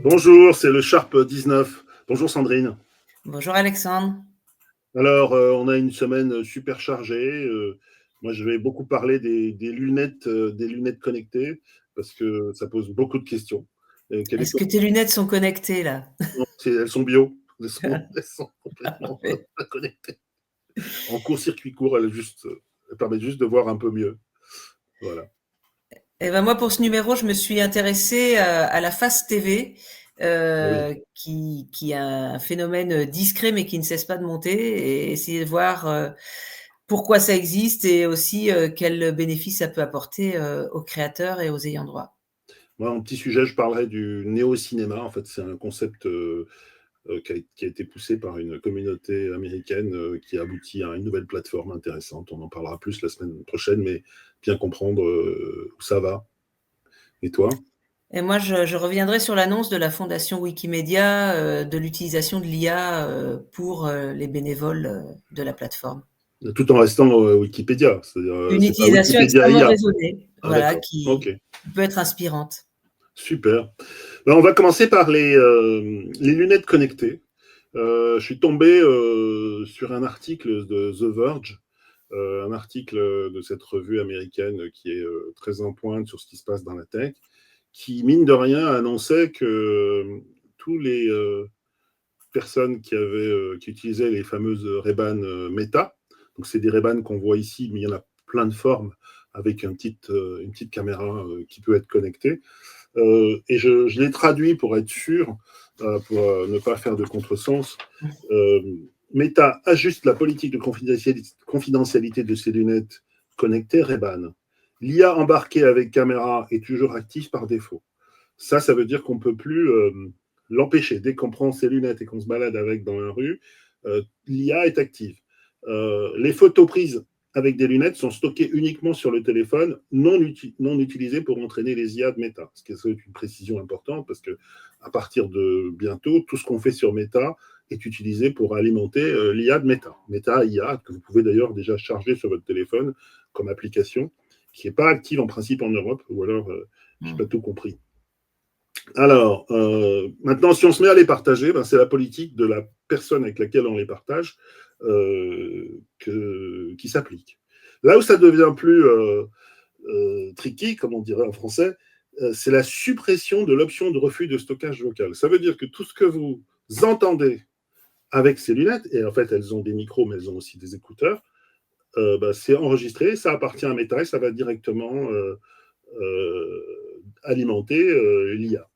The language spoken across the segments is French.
Bonjour, c'est le Sharp 19. Bonjour Sandrine. Bonjour Alexandre. Alors, on a une semaine super chargée. Moi, je vais beaucoup parler des lunettes connectées parce que ça pose beaucoup de questions. Est-ce que tes lunettes sont connectées là? Non, elles sont bio. Elles sont complètement connectées. En court-circuit court, elles permettent juste de voir un peu mieux. Voilà. Eh ben moi, pour ce numéro, je me suis intéressée à la Face TV, Oui. qui est un phénomène discret mais qui ne cesse pas de monter, et essayer de voir pourquoi ça existe et aussi quels bénéfices ça peut apporter aux créateurs et aux ayants droit. Moi, en petit sujet, je parlerai du néo-cinéma. En fait, c'est un concept qui a été poussé par une communauté américaine qui aboutit à une nouvelle plateforme intéressante. On en parlera plus la semaine prochaine, mais bien comprendre où ça va. Et toi? Et moi, je reviendrai sur l'annonce de la fondation Wikimedia de l'utilisation de l'IA pour les bénévoles de la plateforme. Tout en restant Wikipédia, c'est-à-dire Une c'est pas utilisation Wikipédia extrêmement IA. raisonnée, Ah voilà, d'accord, qui ok, peut être inspirante. super. Ben, on va commencer par les lunettes connectées. Je suis tombé sur un article de The Verge, un article de cette revue américaine qui est très en pointe sur ce qui se passe dans la tech, qui, mine de rien, annonçait que tous les personnes qui utilisaient les fameuses Ray-Ban Meta, donc c'est des Ray-Ban qu'on voit ici, mais il y en a plein de formes avec une petite caméra qui peut être connectée. Et je l'ai traduit pour être sûr, pour ne pas faire de contresens. Euh, Meta ajuste la politique de confidentialité de ses lunettes connectées Ray-Ban. L'IA embarquée avec caméra est toujours active par défaut. Ça veut dire qu'on ne peut plus l'empêcher. Dès qu'on prend ses lunettes et qu'on se balade avec dans la rue, l'IA est active. Les photos prises avec des lunettes sont stockées uniquement sur le téléphone, non utilisées pour entraîner les IA de Meta. Ce qui est une précision importante parce que à partir de bientôt, tout ce qu'on fait sur Meta est utilisé pour alimenter l'IA de Meta. Meta IA, que vous pouvez d'ailleurs déjà charger sur votre téléphone comme application, qui n'est pas active en principe en Europe, ou alors je n'ai pas tout compris. Alors, maintenant, si on se met à les partager, ben, c'est la politique de la personne avec laquelle on les partage qui s'applique. Là où ça devient plus tricky, comme on dirait en français, c'est la suppression de l'option de refus de stockage vocal. Ça veut dire que tout ce que vous entendez avec ces lunettes, et en fait elles ont des micros, mais elles ont aussi des écouteurs, ben, c'est enregistré, ça appartient à Meta et ça va directement alimenter l'IA.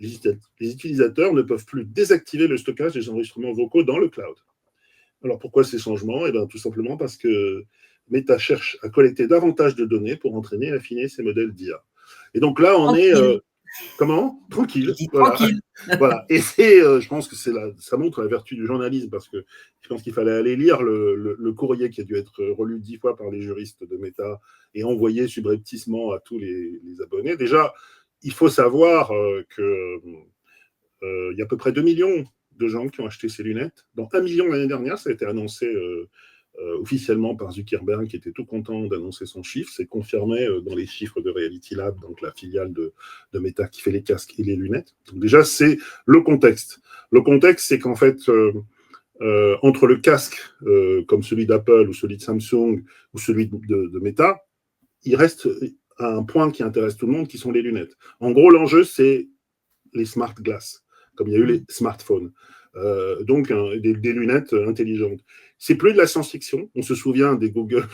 Les utilisateurs ne peuvent plus désactiver le stockage des enregistrements vocaux dans le cloud. Alors pourquoi ces changements? Eh bien, tout simplement parce que Meta cherche à collecter davantage de données pour entraîner et affiner ses modèles d'IA. Et donc là, on est comment? Je Tranquille. dis Voilà. tranquille. Voilà. Et je pense que ça montre la vertu du journalisme parce que je pense qu'il fallait aller lire le courrier qui a dû être relu 10 fois par les juristes de Meta et envoyé subrepticement à tous les abonnés. Déjà, il faut savoir qu'il y a à peu près 2 millions de gens qui ont acheté ces lunettes. Dans 1 million l'année dernière, ça a été annoncé officiellement par Zuckerberg, qui était tout content d'annoncer son chiffre. C'est confirmé dans les chiffres de Reality Lab, donc la filiale de Meta qui fait les casques et les lunettes. Donc déjà, c'est le contexte. Le contexte, c'est qu'en fait, entre le casque comme celui d'Apple ou celui de Samsung ou celui de Meta, il reste un point qui intéresse tout le monde, qui sont les lunettes. En gros, l'enjeu, c'est les smart glass, comme il y a eu les smartphones. Donc, des lunettes intelligentes. C'est plus de la science-fiction. On se souvient des Google,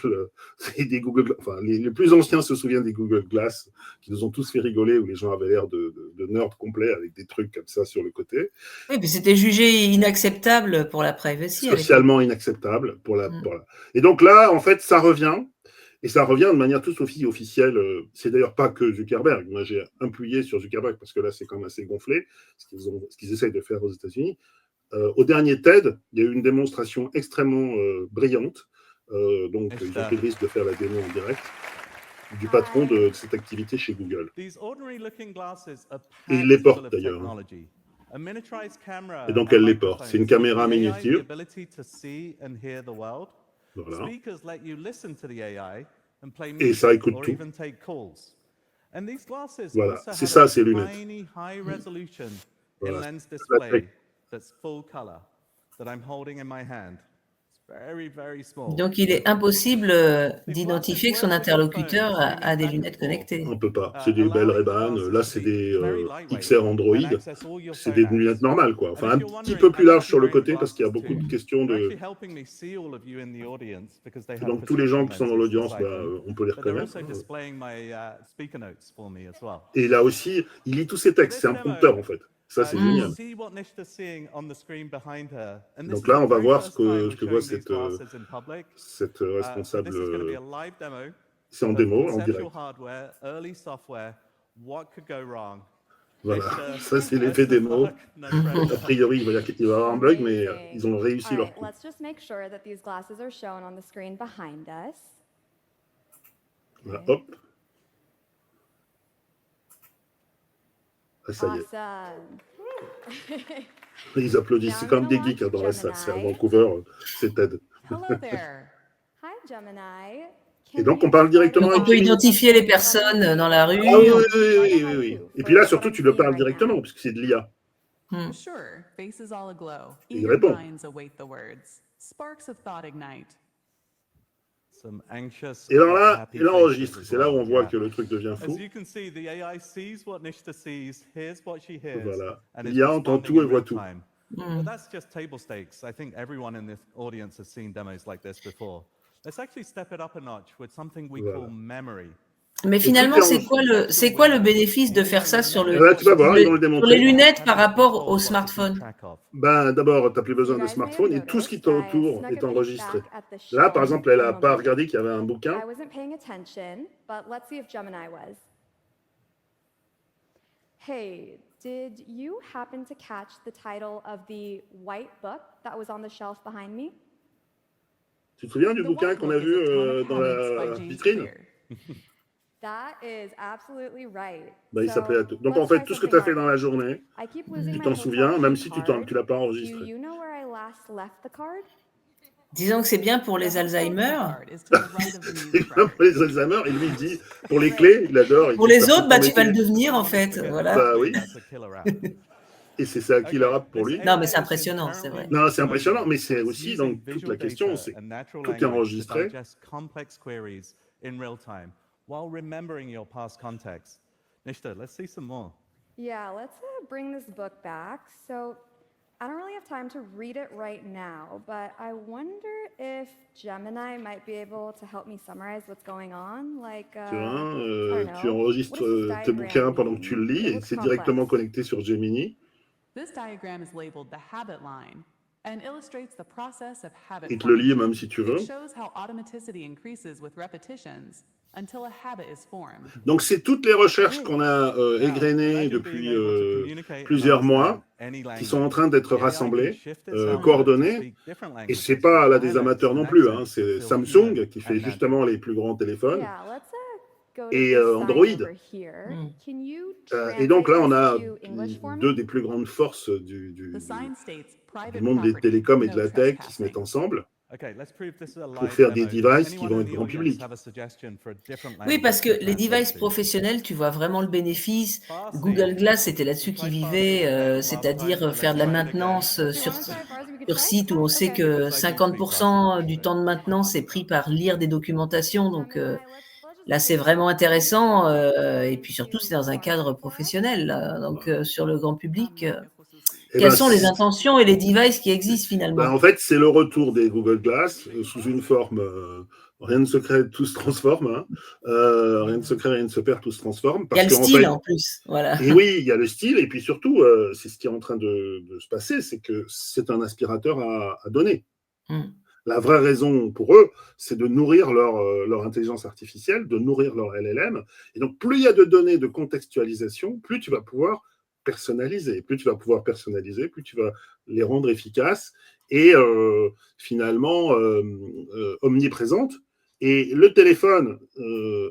enfin, les plus anciens se souviennent des Google Glass, qui nous ont tous fait rigoler, où les gens avaient l'air de nerds complets avec des trucs comme ça sur le côté. Oui, mais c'était jugé inacceptable pour la privacy à l'époque. Socialement inacceptable. Et donc là, en fait, ça revient. Et ça revient de manière tout aussi officielle. C'est d'ailleurs pas que Zuckerberg. Moi, j'ai appuyé sur Zuckerberg parce que là, c'est quand même assez gonflé, ce qu'ils essayent de faire aux États-Unis. Au dernier TED, il y a eu une démonstration extrêmement brillante. Donc, ils ont pris le risque de faire la démo en direct du patron de cette activité chez Google. Et il les porte d'ailleurs. Et donc, elle les porte. C'est une caméra miniature. Voilà. Et ça écoute tout. Voilà, c'est ça ces lunettes. Voilà. Donc il est impossible, d'identifier que son interlocuteur a des lunettes connectées. On peut pas. C'est des belles Ray-Ban. Là, c'est des XR Android. C'est des lunettes normales, quoi. Enfin, un petit peu plus large sur le côté parce qu'il y a beaucoup de questions de. Et donc tous les gens qui sont dans l'audience, on peut les reconnaître. Et là aussi, il lit tous ses textes. C'est un prompteur en fait. Ça, c'est génial. Donc là, on va voir ce que voit cette responsable. C'est en démo, en direct. Voilà, ça c'est l'effet démo. A priori, il va y avoir un bug, mais ils ont réussi leur coup. Voilà, hop. Ah, ça y est. Ils applaudissent. C'est quand même des geeks dans la salle. C'est à Vancouver, c'est TED. Et donc, on parle directement donc, on peut identifier les personnes dans la rue. Ah oui. Et puis là, surtout, tu le parles directement, puisque c'est de l'IA. Il répond. Et alors là, il enregistre. C'est là où on voit que le truc devient fou. Voilà. L'IA entend tout et voit tout. Mais finalement, c'est quoi le bénéfice de faire ça sur les lunettes par rapport au smartphone? D'abord, tu n'as plus besoin de smartphone et tout ce qui t'entoure est enregistré. Là, par exemple, elle n'a pas regardé qu'il y avait un bouquin. Hey, did you happen to catch the title of the white book that was on the shelf behind me? Tu te souviens du bouquin qu'on a vu dans la vitrine? That is absolutely right. Il s'appelait. Donc en fait, tout ce que tu as fait dans la journée, tu t'en souviens, même si tu ne l'as pas enregistré. Disons que c'est bien pour les Alzheimer. C'est bien pour les Alzheimer. Et lui, il dit, pour les clés, il adore. Pour les autres, tu vas le devenir en fait. Voilà. Oui. Et c'est ça qui l'aura pour lui. Non, mais c'est impressionnant, c'est vrai. Non, c'est impressionnant, mais c'est aussi, donc, toute la question, c'est tout est enregistré. While remembering your past context. Nishta, let's see some more. Yeah, let's bring this book back. So, I don't really have time to read it right now, but I wonder if Gemini might be able to help me summarize what's going on. Like, tu enregistres tes bouquins pendant que tu le lis et c'est directement connecté sur Gemini. This diagram is labeled the habit line and illustrates the process of habit formation. Il te le lit même si tu veux. It shows how automaticity increases with repetitions. Donc, c'est toutes les recherches qu'on a égrenées depuis plusieurs mois qui sont en train d'être rassemblées, coordonnées. Et ce n'est pas là des amateurs non plus. Hein, c'est Samsung qui fait justement les plus grands téléphones et Android. Et donc là, on a deux des plus grandes forces du monde des télécoms et de la tech qui se mettent ensemble. Pour faire des devices qui vont être grand public. Oui, parce que les devices professionnels, tu vois vraiment le bénéfice. Google Glass, c'était là-dessus qu'ils vivaient, c'est-à-dire faire de la maintenance sur site où on sait que 50% du temps de maintenance est pris par lire des documentations. Donc là, c'est vraiment intéressant. Et puis surtout, c'est dans un cadre professionnel. Là. Donc sur le grand public... Quelles sont les intentions et les devices qui existent finalement? En fait, c'est le retour des Google Glass sous une forme rien de secret, tout se transforme. Hein. Rien de secret, rien ne se perd, tout se transforme. Il y a le style en plus. Voilà. Et oui, il y a le style. Et puis surtout, c'est ce qui est en train de se passer, c'est que c'est un aspirateur à données. La vraie raison pour eux, c'est de nourrir leur intelligence artificielle, de nourrir leur LLM. Et donc, plus il y a de données de contextualisation, plus tu vas pouvoir personnaliser. Plus tu vas pouvoir personnaliser, plus tu vas les rendre efficaces et finalement omniprésentes. Et le téléphone,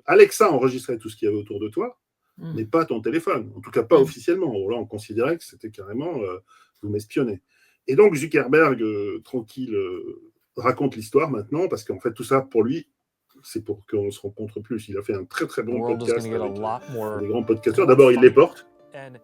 Alexa enregistrait tout ce qu'il y avait autour de toi, mais pas ton téléphone. En tout cas, pas officiellement. Là, on considérait que c'était carrément vous m'espionnez. Et donc, Zuckerberg, tranquille, raconte l'histoire maintenant, parce qu'en fait, tout ça, pour lui, c'est pour qu'on se rencontre plus. Il a fait un très très bon world is podcast going to get a avec lot more des grands podcasteurs. D'abord, il les porte. and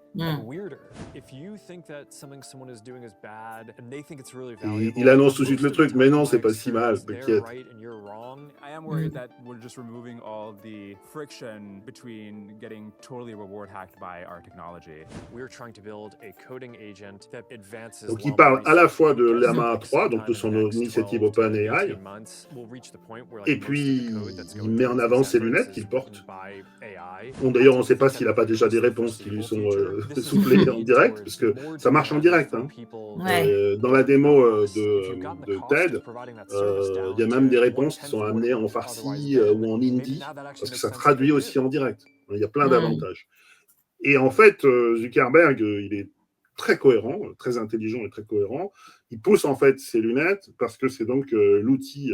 weirder. If you think that something someone is doing is bad and they think it's really Et valuable, il annonce tout de suite le most of truc, the mais time non, my c'est pas si mal, experience, they're t'inquiète. right and you're wrong. I am worried that we're just removing all the friction between getting totally reward hacked by our technology. We're trying to build a coding agent that advances. Donc il parle à la fois de Llama 3, donc de son initiative OpenAI, et puis il met en avant ses lunettes qu'il porte. Bon, d'ailleurs, on ne sait pas s'il n'a pas déjà des réponses qui lui sont soufflées en direct, parce que ça marche en direct. Hein. Dans la démo de TED, il y a même des réponses qui sont amenées en farsi ou en hindi, parce que ça traduit aussi en direct. Il y a plein d'avantages. Et en fait, Zuckerberg, il est très cohérent, très intelligent et très cohérent. Il pousse en fait ses lunettes parce que c'est donc l'outil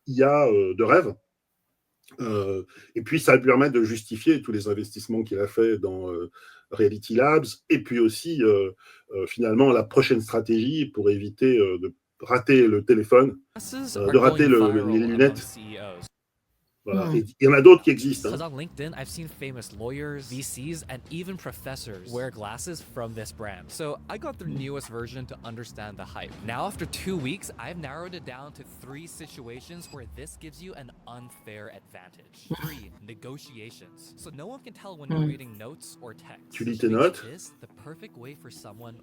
IA de rêve. Et puis ça lui permet de justifier tous les investissements qu'il a fait dans Reality Labs, et puis aussi finalement la prochaine stratégie pour éviter de rater le téléphone, de rater les lunettes. Voilà. Et il y en a d'autres qui existent. Because on LinkedIn, I've seen famous lawyers, VCs, and even professors wear glasses from this brand. So I got the newest version to understand the hype. Now, after 2 weeks, I've narrowed it down to 3 situations where this gives you an unfair advantage. 3, negotiations. So no one can tell when you're reading notes or text. Tu lis tes notes.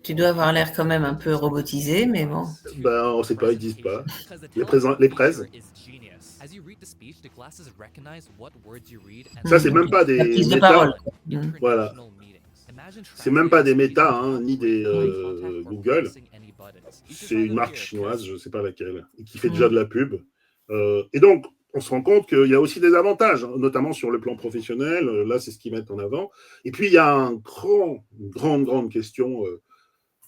Tu dois avoir l'air quand même un peu robotisé, mais bon. Ben, on ne sait pas, ils disent pas. Les presse. Ça, c'est même pas des méta. Voilà. C'est même pas des méta, hein, ni des Google. C'est une marque chinoise, je ne sais pas laquelle, et qui fait déjà de la pub. Et donc, on se rend compte qu'il y a aussi des avantages, hein, notamment sur le plan professionnel. Là, c'est ce qu'ils mettent en avant. Et puis, il y a une grande question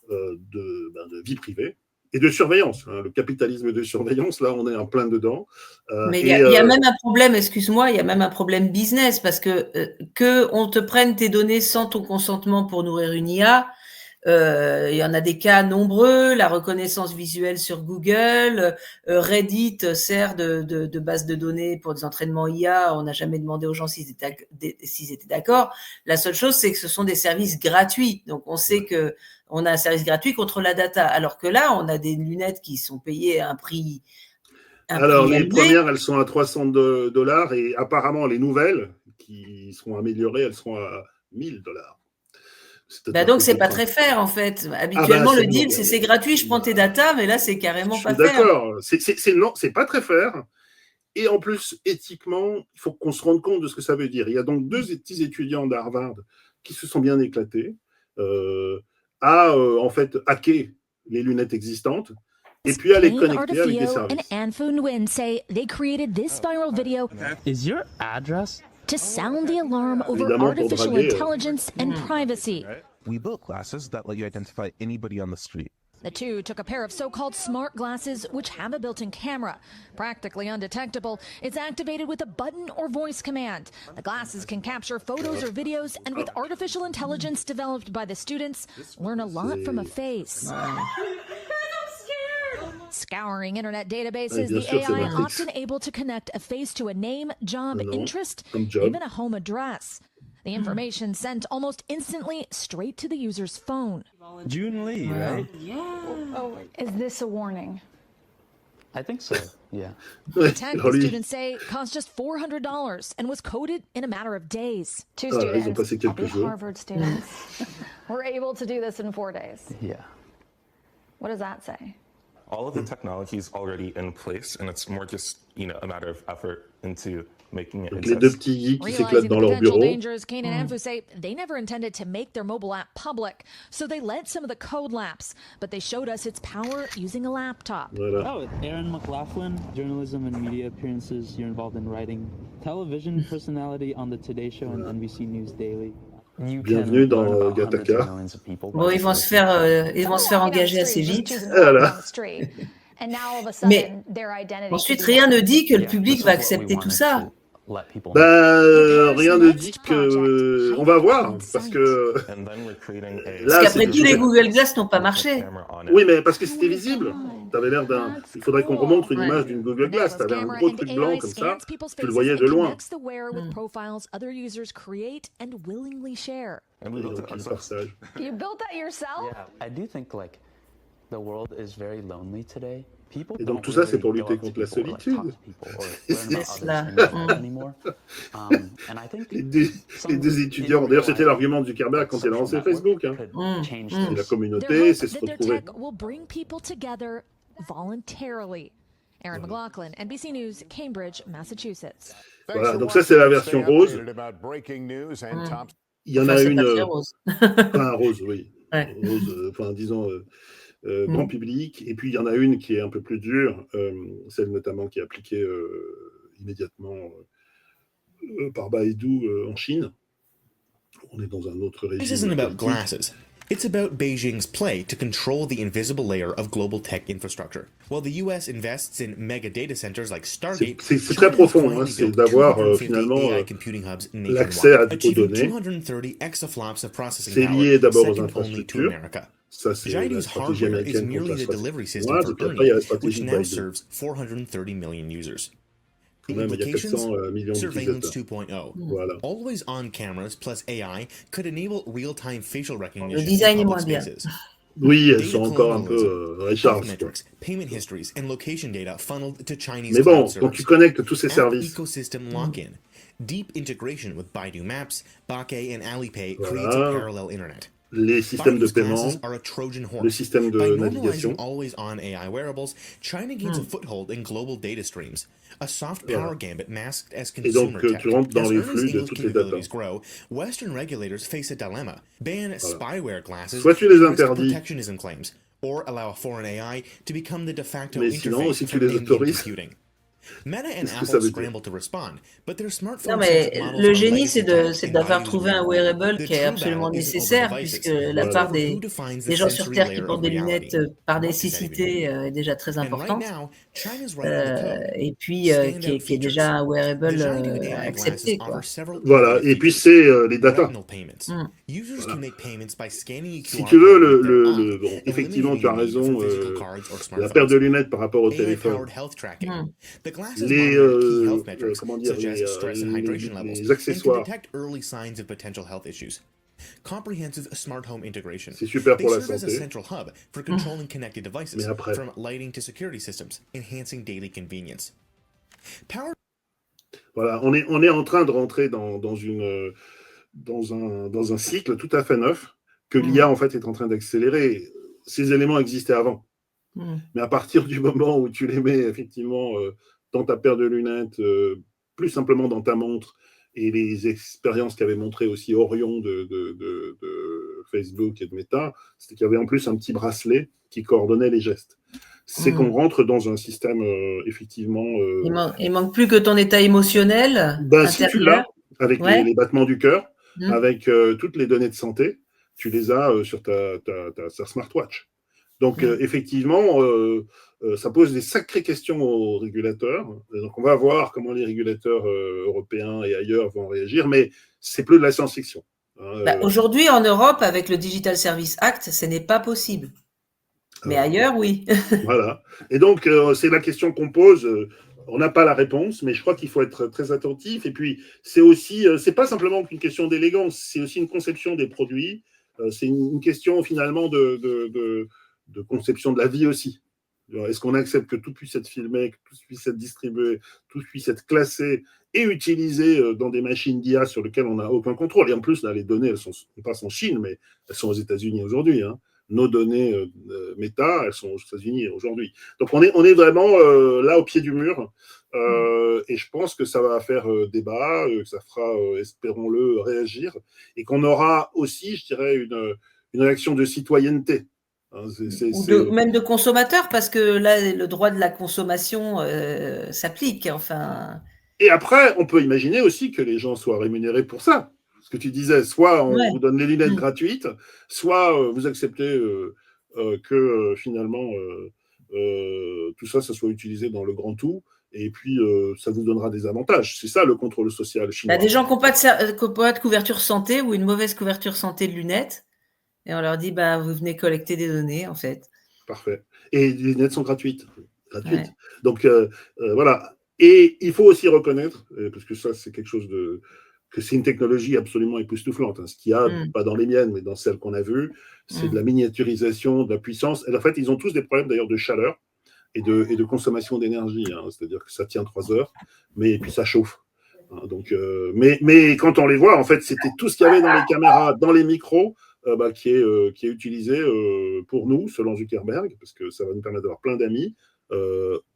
de vie privée. Et de surveillance, hein, le capitalisme de surveillance, là, on est en plein dedans. Mais il y a même un problème, excuse-moi, il y a même un problème business, parce que on te prenne tes données sans ton consentement pour nourrir une IA, il y en a des cas nombreux, la reconnaissance visuelle sur Google, Reddit sert de base de données pour des entraînements IA, on n'a jamais demandé aux gens s'ils étaient d'accord. La seule chose, c'est que ce sont des services gratuits, donc on sait que on a un service gratuit contre la data, alors que là, on a des lunettes qui sont payées à un prix. Alors, les premières, elles sont à $300, et apparemment, les nouvelles, qui seront améliorées, elles seront à $1000. Donc, c'est pas très fair, en fait. Habituellement, le deal, c'est gratuit, je prends tes datas, mais là, c'est carrément pas fair. D'accord, non, c'est pas très fair. Et en plus, éthiquement, il faut qu'on se rende compte de ce que ça veut dire. Il y a donc 2 petits étudiants d'Harvard qui se sont bien éclatés à en fait hacker les lunettes existantes et puis à les connecter avec des services. And Anfu Nguyen say they created this viral video Is your address to sound the alarm over artificial intelligence and privacy. We built glasses that let you identify anybody on the street. The two took a pair of so-called smart glasses, which have a built-in camera. Practically undetectable, it's activated with a button or voice command. The glasses can capture photos or videos, and with artificial intelligence developed by the students, learn a lot from a face. Scouring internet databases, the AI is often able to connect a face to a name, job, interest, even a home address. The information sent almost instantly straight to the user's phone. June Lee, right? Yeah. Oh, is this a warning? I think so, yeah. The tech, the students say, cost just $400 and was coded in a matter of days. 2 students, Harvard students, were able to do this in 4 days. Yeah. What does that say? All of the technology is already in place, and it's more just, a matter of effort into making it. Donc les 2 petits geeks qui s'éclatent dans leur bureau. Kane and Anfu say they never intended to make their mobile app public, so they let some of the code lapse, but they showed us its power using a laptop. Voilà. Oh, Aaron McLaughlin, journalism and media appearances. You're involved in writing, television personality on the Today Show and NBC News Daily. Bienvenue dans Gattaca. Bon, ils vont se faire engager assez vite. Voilà. Mais ensuite, rien ne dit que le public va accepter tout ça. Rien ne dit que... On va voir, parce que... Parce qu'après tout, les Google Glass n'ont pas marché. Oui, mais parce que c'était visible. T'avais l'air d'un... Il faudrait qu'on remontre une image d'une Google Glass. T'avais un gros truc blanc comme ça, tu le voyais de loin. You built that yourself? Yeah, I do think like the world is very lonely today. Et donc tout ça, c'est pour lutter contre la solitude. Les deux étudiants, d'ailleurs c'était l'argument de Zuckerberg quand il a lancé Facebook. Hein. Et la communauté, c'est se retrouver. Aaron McLaughlin, NBC News, Cambridge, Massachusetts. Voilà, donc ça c'est la version rose. Il y en a une... Enfin, rose, oui. Ouais. Rose, enfin disons... grand public, et puis il y en a une qui est un peu plus dure, celle notamment qui est appliquée immédiatement par Baidu en Chine. On est dans un autre régime. This isn't about glasses. It's about Beijing's play to control the invisible layer of global tech infrastructure. While the US invests in mega data centers like Stargate, c'est très profond, hein, c'est d'avoir finalement l'accès à toutes les données. C'est lié d'abord aux infrastructures. Ça, c'est la stratégie américaine contre la stratégie chinoise, et puis après, il y a la stratégie de Biden. Même, il y a 400 millions Surveillance d'utilisateurs. 2.0. Voilà. Always on cameras plus AI could enable real-time facial recognition. Le design est moins bien. Oui, elles sont encore un peu Richard. Payment histories and location data funneled to Chinese. Mais bon, quand tu connectes tous ces services. Ecosystem lock-in. Deep integration with Baidu Maps, Bakay and Alipay creates a parallel internet. Les systèmes de paiement, le système de navigation. Always-on AI wearables, China gains a foothold in global data streams. A soft power gambit masked as consumer tech. Tu rentres dans les flux de toutes les data. Grow, Western regulators face a dilemma. Ban spyware glasses. Soit tu les interdis. Protectionism claims, or allow foreign AI to become the de facto mais sinon, si tu for les autorises. Meta and Apple scramble to respond, but their smartphone. Non, mais le génie, c'est d'avoir trouvé un wearable qui est absolument nécessaire, puisque la part des gens sur Terre qui portent des lunettes par nécessité est déjà très importante. Et puis, qui est déjà un wearable accepté, quoi. Voilà, et puis c'est les data. Voilà. Si tu veux, bon, effectivement, tu as raison, la paire de lunettes par rapport au téléphone. Comment dire, les accessoires. C'est super pour la santé. Mais après. Voilà, on est en train de rentrer dans un cycle tout à fait neuf que l'IA en fait est en train d'accélérer. Ces éléments existaient avant. Mais à partir du moment où tu les mets effectivement dans ta paire de lunettes, plus simplement dans ta montre, et les expériences qu'avait montré aussi Orion de Facebook et de Meta, c'était qu'il y avait en plus un petit bracelet qui coordonnait les gestes. C'est qu'on rentre dans un système effectivement... Il manque plus que ton état émotionnel si tu l'as, avec les battements du cœur, avec toutes les données de santé, tu les as sur ta smartwatch. Donc, effectivement, ça pose des sacrées questions aux régulateurs. Donc, on va voir comment les régulateurs européens et ailleurs vont réagir, mais c'est plus de la science-fiction. Aujourd'hui, en Europe, avec le Digital Service Act, ce n'est pas possible. Mais ailleurs, oui. Voilà. Et donc, c'est la question qu'on pose. On n'a pas la réponse, mais je crois qu'il faut être très attentif. Et puis, c'est aussi, c'est pas simplement qu'une question d'élégance, c'est aussi une conception des produits. C'est une question finalement de conception de la vie aussi. Est-ce qu'on accepte que tout puisse être filmé, que tout puisse être distribué, tout puisse être classé et utilisé dans des machines d'IA sur lesquelles on n'a aucun contrôle? Et en plus, là, les données, elles passent en Chine, mais elles sont aux États-Unis aujourd'hui. Hein. Nos données Meta, elles sont aux États-Unis aujourd'hui. Donc, on est vraiment là au pied du mur. Et je pense que ça va faire débat, que ça fera, espérons-le, réagir. Et qu'on aura aussi, je dirais, une réaction de citoyenneté. Même de consommateurs, parce que là, le droit de la consommation s'applique. Enfin. Et après, on peut imaginer aussi que les gens soient rémunérés pour ça. Ce que tu disais, soit on vous donne les lunettes gratuites, soit vous acceptez que finalement tout ça soit utilisé dans le grand tout et puis ça vous donnera des avantages. C'est ça le contrôle social chinois. Il y a des gens qui n'ont pas de couverture santé ou une mauvaise couverture santé de lunettes, et on leur dit vous venez collecter des données en fait. Parfait. Et les lunettes sont gratuites. Ouais. Donc voilà. Et il faut aussi reconnaître, parce que ça c'est quelque chose que c'est une technologie absolument époustouflante. Ce qu'il y a, pas dans les miennes, mais dans celles qu'on a vues, c'est de la miniaturisation, de la puissance. Et en fait, ils ont tous des problèmes d'ailleurs de chaleur et de consommation d'énergie. C'est-à-dire que ça tient 3 heures, et puis ça chauffe. Donc, mais quand on les voit, en fait, c'était tout ce qu'il y avait dans les caméras, dans les micros, qui est utilisé pour nous, selon Zuckerberg, parce que ça va nous permettre d'avoir plein d'amis,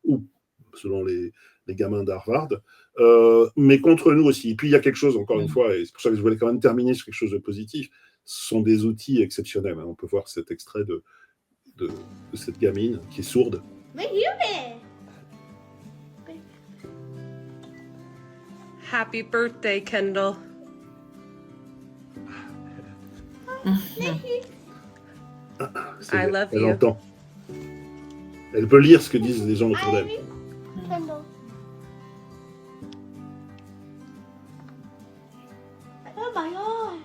ou selon les gamins d'Harvard, mais contre nous aussi. Et puis il y a quelque chose, encore une fois, et c'est pour ça que je voulais quand même terminer sur quelque chose de positif, ce sont des outils exceptionnels. On peut voir cet extrait de cette gamine qui est sourde. Happy birthday, Kendall. I love elle you. entend. Elle peut lire ce que disent les gens autour d'elle. Kendall. Oh my god.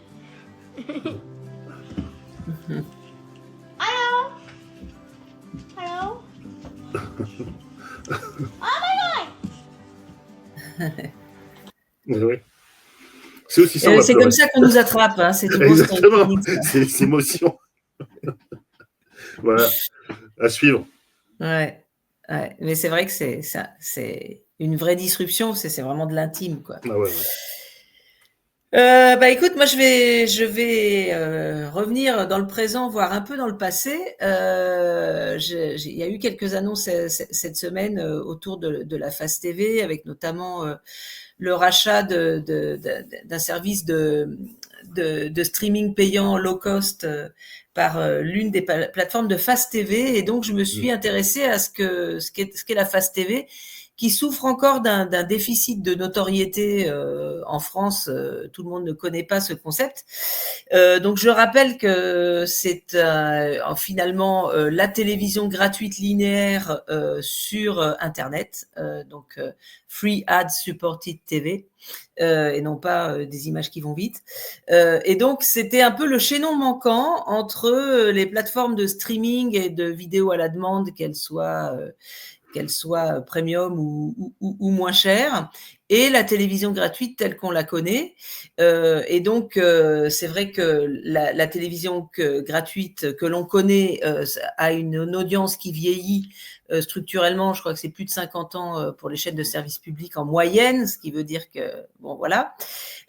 Hello. Hello. Oh my god. Oui. C'est aussi ça. C'est comme ça qu'on nous attrape. C'est tout. Exactement. C'est les émotions. Voilà. À suivre. Ouais. Mais c'est vrai que c'est une vraie disruption. C'est vraiment de l'intime, quoi. Ah ouais. Écoute, moi je vais revenir dans le présent, voire un peu dans le passé. Il y a eu quelques annonces cette semaine autour de la Fast TV, avec notamment le rachat d'un service de streaming payant low cost par l'une des plateformes de Fast TV. Et donc je me suis intéressée à ce qu'est la Fast TV, qui souffre encore d'un déficit de notoriété en France. Tout le monde ne connaît pas ce concept. Donc je rappelle que c'est finalement la télévision gratuite linéaire sur Internet, donc Free Ad Supported TV, et non pas des images qui vont vite. Et donc c'était un peu le chaînon manquant entre les plateformes de streaming et de vidéos à la demande, qu'elles soient premium ou moins chère, et la télévision gratuite telle qu'on la connaît. Et donc, c'est vrai que la télévision gratuite que l'on connaît a une audience qui vieillit structurellement. Je crois que c'est plus de 50 ans pour les chaînes de services publics en moyenne, ce qui veut dire que, bon, voilà.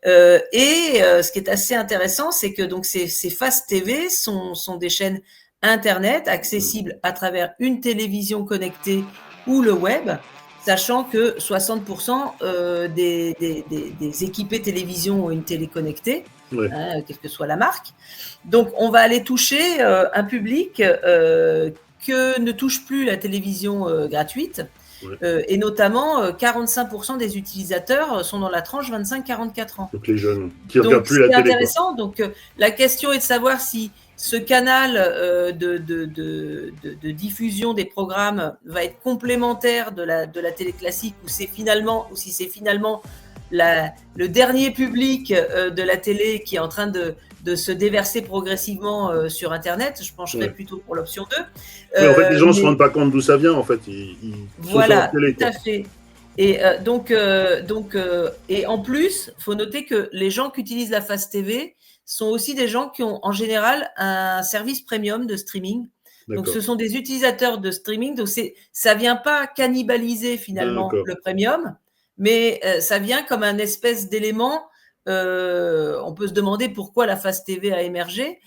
Ce qui est assez intéressant, c'est que donc ces Fast TV sont des chaînes Internet accessibles à travers une télévision connectée ou le web, sachant que 60% des équipés télévision ont une télé connectée, quelle que soit la marque. Donc, on va aller toucher un public que ne touche plus la télévision gratuite. Et notamment, 45% des utilisateurs sont dans la tranche 25-44 ans. Donc, les jeunes qui ne regardent plus la télé. C'est intéressant. Donc, la question est de savoir si ce canal de diffusion des programmes va être complémentaire de la télé classique, ou si c'est finalement le dernier public de la télé qui est en train de se déverser progressivement sur Internet. Je pencherais plutôt pour l'option 2. En fait, les gens ne se rendent pas compte d'où ça vient, en fait. Voilà, tout à fait. Et et en plus, il faut noter que les gens qui utilisent la Fast TV sont aussi des gens qui ont en général un service premium de streaming. Donc, ce sont des utilisateurs de streaming. Donc, ça ne vient pas cannibaliser finalement le premium, mais ça vient comme un espèce d'élément. On peut se demander pourquoi la Fast TV a émergé.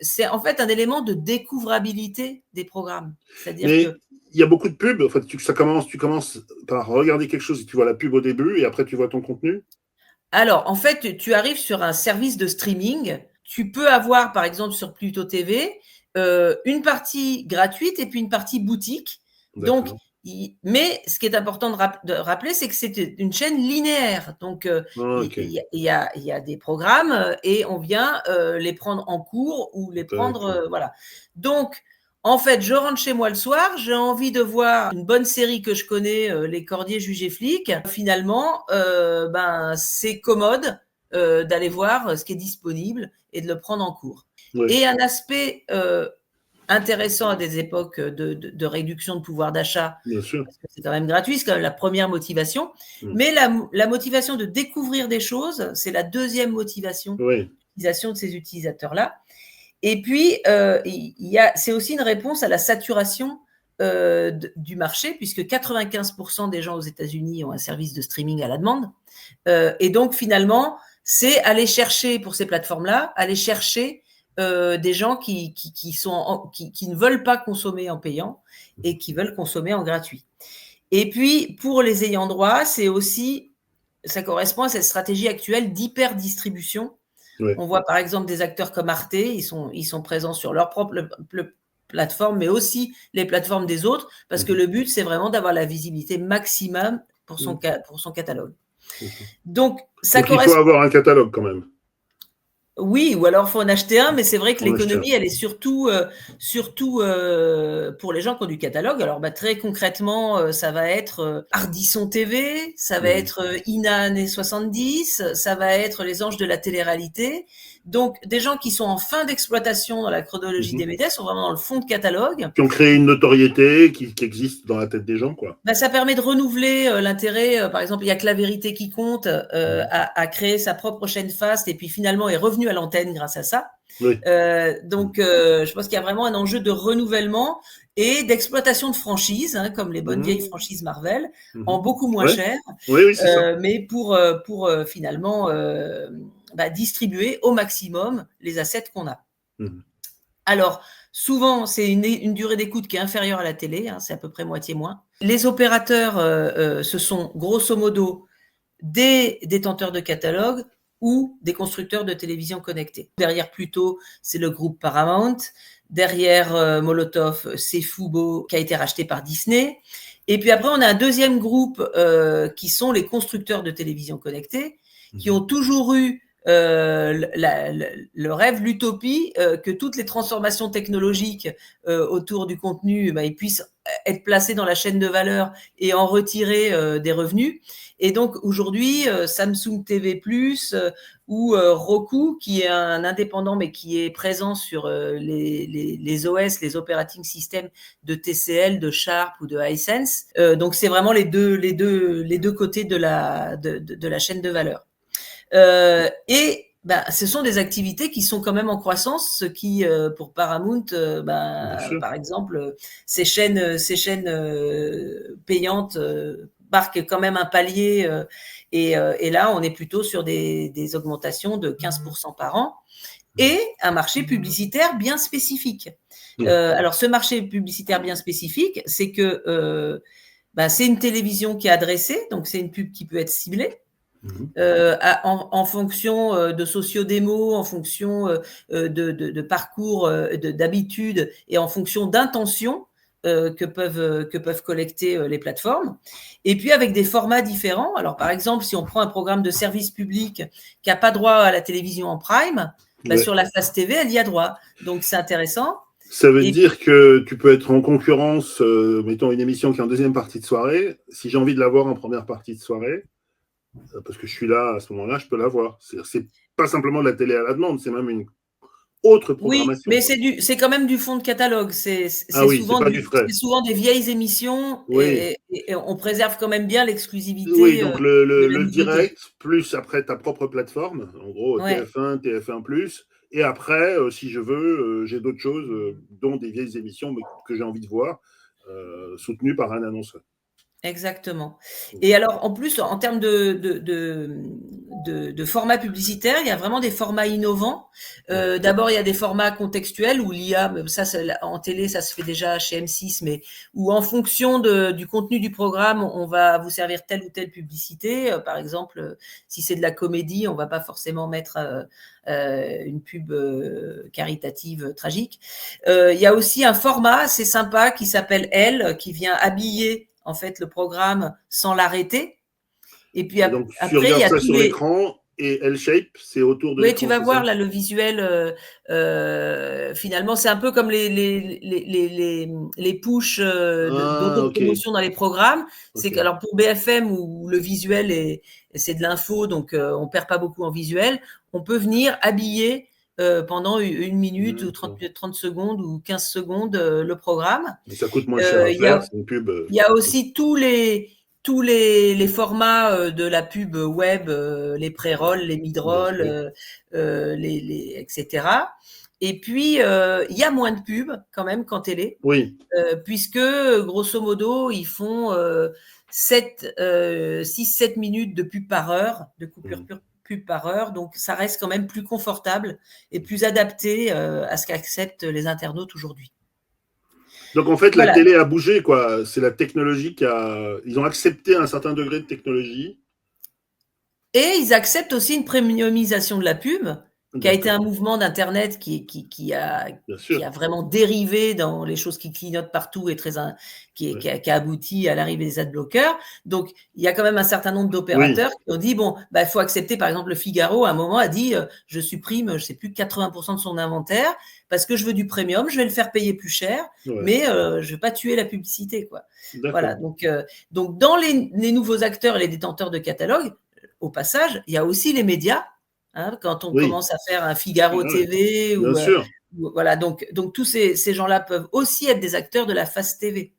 C'est en fait un élément de découvrabilité des programmes. C'est-à-dire que il y a beaucoup de pubs. En fait, tu commences par regarder quelque chose et tu vois la pub au début et après tu vois ton contenu. Alors, en fait, tu arrives sur un service de streaming. Tu peux avoir, par exemple, sur Pluto TV, une partie gratuite et puis une partie boutique. Donc, mais ce qui est important de rappeler, c'est que c'est une chaîne linéaire. Donc, il y a des programmes et on vient les prendre en cours ou les prendre… voilà. Donc, En fait, je rentre chez moi le soir, j'ai envie de voir une bonne série que je connais, Les Cordiers jugés flics. Finalement, c'est commode d'aller voir ce qui est disponible et de le prendre en cours. Oui. Et un aspect intéressant à des époques de réduction de pouvoir d'achat, parce que c'est quand même gratuit, c'est quand même la première motivation, mais la motivation de découvrir des choses, c'est la deuxième motivation d'utilisation de ces utilisateurs-là. Et puis, c'est aussi une réponse à la saturation du marché, puisque 95% des gens aux États-Unis ont un service de streaming à la demande. Et donc, finalement, c'est aller chercher, pour ces plateformes-là, aller chercher des gens qui ne veulent pas consommer en payant et qui veulent consommer en gratuit. Et puis, pour les ayants droit, c'est aussi, ça correspond à cette stratégie actuelle d'hyper-distribution. Oui. On voit par exemple des acteurs comme Arte, ils sont présents sur leur propre plateforme, mais aussi les plateformes des autres, parce que le but, c'est vraiment d'avoir la visibilité maximum pour son catalogue. Donc il faut avoir un catalogue quand même. Oui, ou alors il faut en acheter un, mais c'est vrai que l'économie, elle est surtout pour les gens qui ont du catalogue. Alors très concrètement, ça va être Ardisson TV, ça va être INA années 70, ça va être les anges de la télé-réalité. Donc des gens qui sont en fin d'exploitation dans la chronologie des médias, sont vraiment dans le fond de catalogue. Qui ont créé une notoriété qui existe dans la tête des gens, quoi. Ça permet de renouveler l'intérêt. Par exemple, il y a que La Vérité qui compte à créer sa propre chaîne Fast et puis finalement est revenu à l'antenne grâce à ça. Oui. Je pense qu'il y a vraiment un enjeu de renouvellement et d'exploitation de franchises, comme les bonnes vieilles franchises Marvel, en beaucoup moins cher, c'est ça. Mais pour finalement distribuer au maximum les assets qu'on a. Alors, souvent, c'est une durée d'écoute qui est inférieure à la télé, c'est à peu près moitié moins. Les opérateurs, ce sont grosso modo des détenteurs de catalogue ou des constructeurs de télévision connectée. Derrière Pluto, c'est le groupe Paramount. Derrière Molotov, c'est Fubo, qui a été racheté par Disney. Et puis après, on a un deuxième groupe qui sont les constructeurs de télévision connectée, qui ont toujours eu le rêve, l'utopie, que toutes les transformations technologiques autour du contenu ils puissent être placés dans la chaîne de valeur et en retirer des revenus. Et donc aujourd'hui, Samsung TV+, ou Roku, qui est un indépendant mais qui est présent sur les OS, les operating systems de TCL, de Sharp ou de Hisense. Donc c'est vraiment les deux côtés de la chaîne de valeur. Ce sont des activités qui sont quand même en croissance, ce qui, pour Paramount, par exemple, ces chaînes payantes marquent quand même un palier, et là, on est plutôt sur des augmentations de 15% par an, et un marché publicitaire bien spécifique. Alors, ce marché publicitaire bien spécifique, c'est que c'est une télévision qui est adressée, donc c'est une pub qui peut être ciblée. En fonction de sociodémos, en fonction de parcours, d'habitudes et en fonction d'intentions que peuvent collecter les plateformes. Et puis avec des formats différents. Alors par exemple, si on prend un programme de service public qui n'a pas droit à la télévision en prime, sur la Fast TV, elle y a droit. Donc c'est intéressant. Ça veut dire que tu peux être en concurrence, mettons une émission qui est en deuxième partie de soirée. Si j'ai envie de la voir en première partie de soirée, parce que je suis là à ce moment-là, je peux la voir. C'est pas simplement de la télé à la demande, c'est même une autre programmation. Oui, mais c'est quand même du fond de catalogue. C'est souvent des vieilles émissions, et on préserve quand même bien l'exclusivité. Oui, donc le direct, plus après ta propre plateforme, en gros TF1, TF1+, et après, si je veux, j'ai d'autres choses, dont des vieilles émissions que j'ai envie de voir, soutenues par un annonceur. Exactement. Et alors, en plus, en termes de formats publicitaires, il y a vraiment des formats innovants. D'abord, il y a des formats contextuels où l'IA, ça en télé, ça se fait déjà chez M6, mais où en fonction du contenu du programme, on va vous servir telle ou telle publicité. Par exemple, si c'est de la comédie, on va pas forcément mettre une pub caritative tragique. Il y a aussi un format assez sympa qui s'appelle Elle, qui vient habiller en fait le programme sans l'arrêter. Et puis donc, après, il y a sur l'écran, Et L-shape, c'est autour de Oui, l'écran. tu vas c'est voir ça là le visuel. Finalement, c'est un peu comme les push d'autopromotion dans les programmes. C'est Ok. alors pour BFM où le visuel c'est de l'info, donc on perd pas beaucoup en visuel. On peut venir habiller pendant une minute ou 30 secondes ou 15 secondes le programme. Et ça coûte moins cher à faire, c'est une pub. Il y a aussi tous les formats de la pub web, les pré-rolls, les mid-rolls, etc. Et puis, il y a moins de pubs quand même qu'en télé, Oui. puisque grosso modo, ils font 6-7 minutes de pub par heure, de coupure pub par heure. Donc, ça reste quand même plus confortable et plus adapté à ce qu'acceptent les internautes aujourd'hui. Donc en fait, Voilà. la télé a bougé, quoi. C'est la technologie ils ont accepté un certain degré de technologie. Et ils acceptent aussi une premiumisation de la pub, qui a été un mouvement d'Internet qui a vraiment dérivé dans les choses qui clignotent partout et qui a abouti à l'arrivée des adblockers. Donc, il y a quand même un certain nombre d'opérateurs qui ont dit, bon, bah, il faut accepter, par exemple, le Figaro, à un moment, a dit, je supprime, je sais plus, 80% de son inventaire parce que je veux du premium, je vais le faire payer plus cher, mais je vais pas tuer la publicité, quoi. Voilà. Donc, dans les nouveaux acteurs et les détenteurs de catalogue, au passage, il y a aussi les médias. Hein, quand on commence à faire un Figaro TV, voilà, donc tous ces gens-là peuvent aussi être des acteurs de la Fast TV.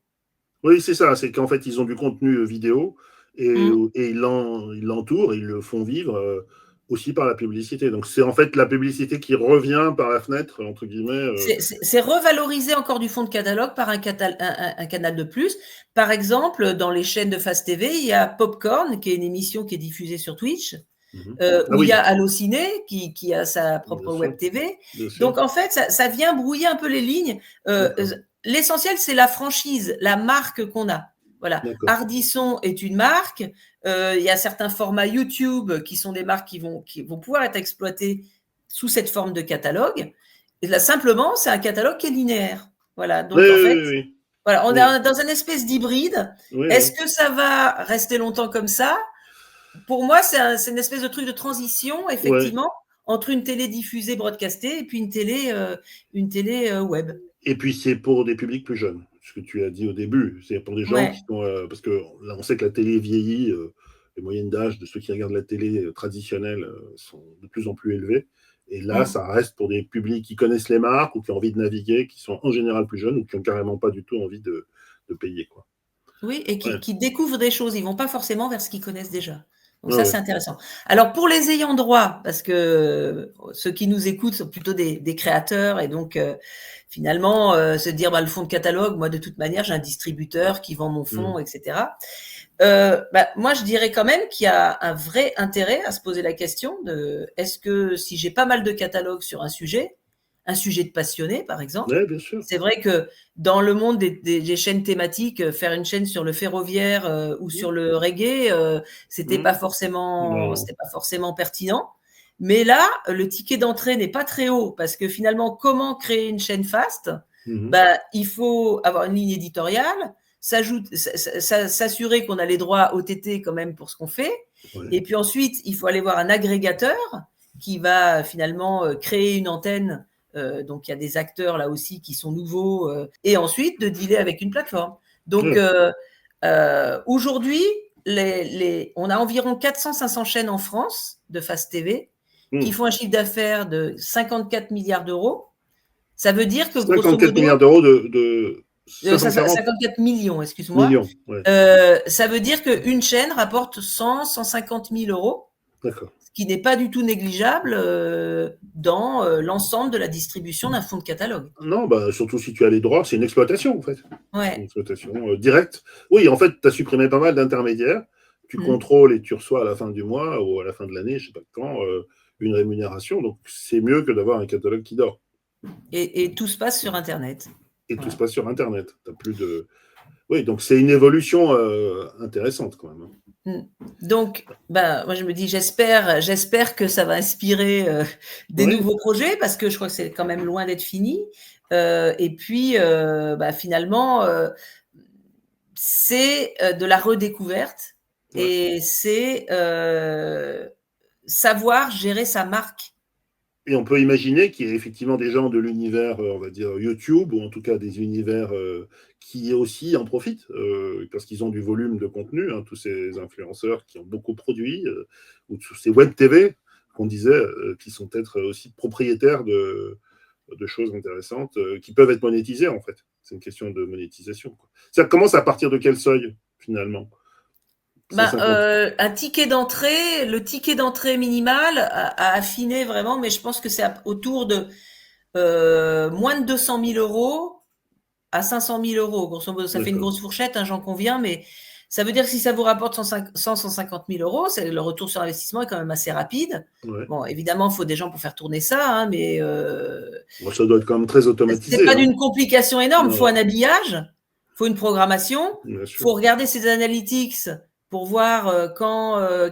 Oui, c'est ça, c'est qu'en fait, ils ont du contenu vidéo et ils l'entourent, ils le font vivre aussi par la publicité. Donc, c'est en fait la publicité qui revient par la fenêtre, entre guillemets. C'est revaloriser encore du fond de catalogue par un canal de plus. Par exemple, dans les chaînes de Fast TV, il y a Popcorn, qui est une émission qui est diffusée sur Twitch. Où il y a Allociné qui a sa propre web TV. Donc en fait, ça vient brouiller un peu les lignes. L'essentiel, c'est la franchise, la marque qu'on a. Voilà. Ardisson est une marque. Il y a certains formats YouTube qui sont des marques qui vont pouvoir être exploitées sous cette forme de catalogue. Et là, simplement, c'est un catalogue qui est linéaire. Voilà. Donc en fait, voilà, on est dans une espèce d'hybride. Est-ce que ça va rester longtemps comme ça ? Pour moi, c'est une espèce de truc de transition, effectivement, entre une télé diffusée, broadcastée, et puis une télé web. Et puis, c'est pour des publics plus jeunes, ce que tu as dit au début. C'est pour des gens qui sont... parce que là, on sait que la télé vieillit, les moyennes d'âge de ceux qui regardent la télé traditionnelle sont de plus en plus élevées. Et là, ça reste pour des publics qui connaissent les marques ou qui ont envie de naviguer, qui sont en général plus jeunes ou qui n'ont carrément pas du tout envie de payer, quoi. Oui, et qui découvrent des choses. Ils ne vont pas forcément vers ce qu'ils connaissent déjà. Donc ça, c'est intéressant. Alors, pour les ayants droit, parce que ceux qui nous écoutent sont plutôt des créateurs et donc, finalement, se dire, le fonds de catalogue, moi, de toute manière, j'ai un distributeur qui vend mon fonds, etc. Moi, je dirais quand même qu'il y a un vrai intérêt à se poser la question de est-ce que si j'ai pas mal de catalogues sur un sujet de passionné, par exemple. Oui, bien sûr. C'est vrai que dans le monde des chaînes thématiques, faire une chaîne sur le ferroviaire ou sur le reggae, c'était pas forcément pertinent. Mais là, le ticket d'entrée n'est pas très haut parce que finalement, comment créer une chaîne fast ? Il faut avoir une ligne éditoriale, s'assurer qu'on a les droits OTT quand même pour ce qu'on fait. Et puis ensuite, il faut aller voir un agrégateur qui va finalement créer une antenne. Donc, il y a des acteurs là aussi qui sont nouveaux et ensuite de dealer avec une plateforme. Donc, aujourd'hui, on a environ 400-500 chaînes en France de Fast TV qui font un chiffre d'affaires de 54 milliards d'euros. Ça veut dire que 54 milliards d'euros de 54 millions, excuse-moi. Millions, ça veut dire qu'une chaîne rapporte 100-150 000 euros. D'accord. Qui n'est pas du tout négligeable dans l'ensemble de la distribution d'un fonds de catalogue. Non, surtout si tu as les droits, c'est une exploitation en fait. Ouais. Une exploitation directe. Oui, en fait, tu as supprimé pas mal d'intermédiaires. Tu contrôles et tu reçois à la fin du mois ou à la fin de l'année, je ne sais pas quand, une rémunération. Donc, c'est mieux que d'avoir un catalogue qui dort. Et tout se passe sur Internet. Et tout se passe sur Internet. T'as plus de... Oui, donc c'est une évolution intéressante quand même. Donc, moi je me dis, j'espère que ça va inspirer des nouveaux projets parce que je crois que c'est quand même loin d'être fini. Et puis, finalement, c'est de la redécouverte et c'est savoir gérer sa marque. Et on peut imaginer qu'il y ait effectivement des gens de l'univers, on va dire YouTube, ou en tout cas des univers qui aussi en profitent, parce qu'ils ont du volume de contenu, hein, tous ces influenceurs qui ont beaucoup produit, ou tous ces web TV qu'on disait, qui sont peut-être aussi propriétaires de choses intéressantes, qui peuvent être monétisées en fait. C'est une question de monétisation, quoi. Ça commence à partir de quel seuil finalement? Un ticket d'entrée, le ticket d'entrée minimal a affiné vraiment, mais je pense que c'est autour de moins de 200 000 euros à 500 000 euros. Grosso modo, ça fait une grosse fourchette, hein, j'en conviens, mais ça veut dire que si ça vous rapporte 150 000 euros, le retour sur investissement est quand même assez rapide. Ouais. Bon, évidemment, il faut des gens pour faire tourner ça, hein, mais ça doit être quand même très automatisé. C'est pas d'une complication énorme. Il faut un habillage, il faut une programmation, il faut regarder ses analytics pour voir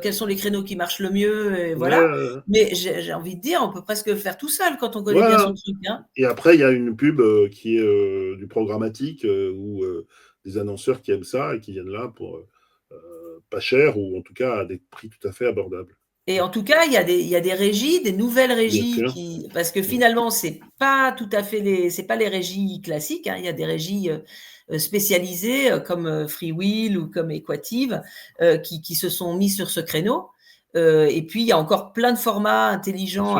quels sont les créneaux qui marchent le mieux, et voilà. Mais j'ai envie de dire, on peut presque le faire tout seul quand on connaît bien son truc. Hein. Et après, il y a une pub qui est du programmatique ou des annonceurs qui aiment ça et qui viennent là pour pas cher ou en tout cas à des prix tout à fait abordables. Et en tout cas, il y a des régies, des nouvelles régies parce que finalement, c'est pas tout à fait c'est pas les régies classiques. Hein, il y a des régies spécialisées comme Freewheel ou comme Equative qui se sont mis sur ce créneau. Et puis, il y a encore plein de formats intelligents